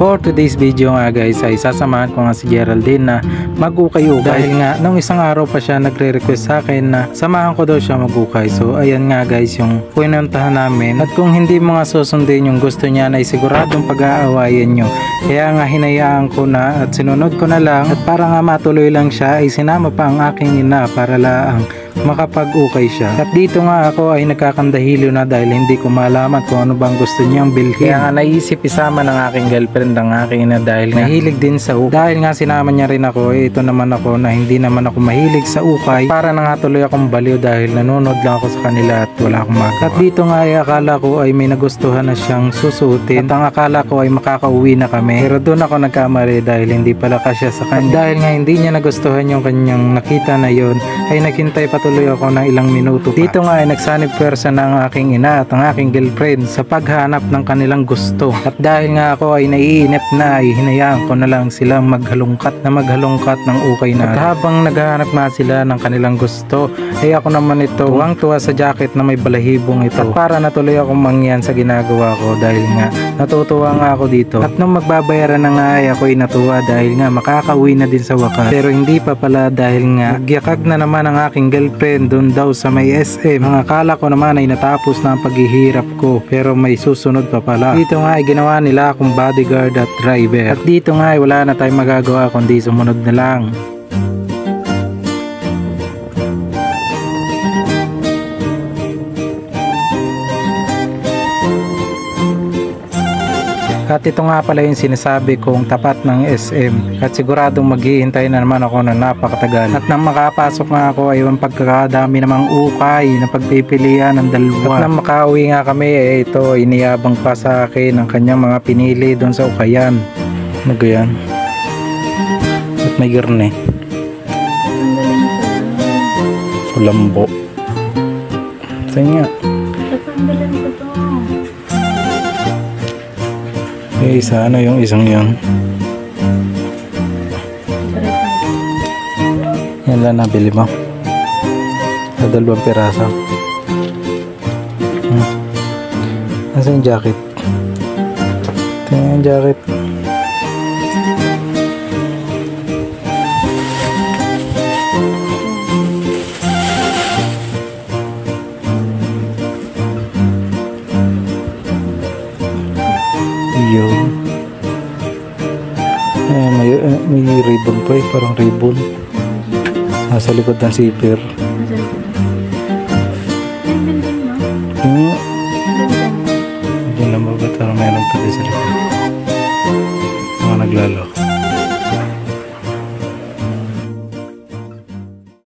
For today's video nga guys ay sasamahan ko nga si Geraldine na mag-ukay-ukay. Dahil nga nung isang araw pa siya nagre-request sa akin na samahan ko daw siya mag-ukay. So ayan nga guys yung pinuntahan namin. At kung hindi mo nga susundin yung gusto niya na siguradong pag-aawayan nyo. Kaya nga hinayaan ko na at sinunod ko na lang. At para nga matuloy lang siya ay sinama pa ang aking ina para laang makapag-ukay siya. At dito nga ako ay nagkakandahilo na dahil hindi ko malaman kung ano bang gusto niyang bilhin. Kaya nga naisip isama ng aking girlfriend ang aking ina dahil nahilig din sa ukay. Dahil nga sinama niya rin ako, ito naman ako na hindi naman ako mahilig sa ukay. Para na nga tuloy akong baliw dahil nanonood lang ako sa kanila at wala akong magawa. At dito nga ay akala ko ay may nagustuhan na siyang susuotin. At ang akala ko ay makakauwi na kami. Pero doon ako nagkamali dahil hindi pala kasya sa kanya. At dahil nga hindi niya nagustuhan yung kanyang nakita na yon ay naghintay patuloy ako ng ilang minuto pa. Dito nga ay nagsanib pwersa na ang aking ina at ang aking girlfriend sa paghanap ng kanilang gusto. At dahil nga ako ay naiinip na ay hinayaan ko na lang silang maghalungkat ng ukay na. At habang naghahanap nga sila ng kanilang gusto ay ako naman ito tuwang-tuwa sa jacket na may balahibong ito. At para natuloy akong mangyan sa ginagawa ko dahil nga natutuwa nga ako dito. At nung magbabayaran na nga ay ako ay natuwa dahil nga makakauwi na din sa wakas. Pero hindi pa pala dahil nga nagyakag na naman ang aking girlfriend doon daw sa may SM. Ang akala ko naman ay natapos na ang paghihirap ko pero may susunod pa pala. Dito nga ay ginawa nila akong bodyguard at driver. At dito nga ay wala na tayong magagawa kundi sumunod na lang. At ito nga pala yung sinasabi kong tapat ng SM. At siguradong maghihintay na naman ako na napakatagal. At nang makapasok nga ako ay yung pagkakadami namang ukay na pagpipilian ng dalawa. At nang makauwi nga kami ay ito iniyabang pa sa akin ang kanyang mga pinili doon sa ukayan. Ano yan? At may garne. Fulambo. Saan nga? Eh, isa ano yung isang yan? Yan lang nabili mo. Sa 2 piraso. Nasaan yung jacket? Ito yung jacket. May ribbon pa eh, parang ribbon nasa likod ng zipper. Hindi na maba't parang meron pa din sa likod mga naglalak.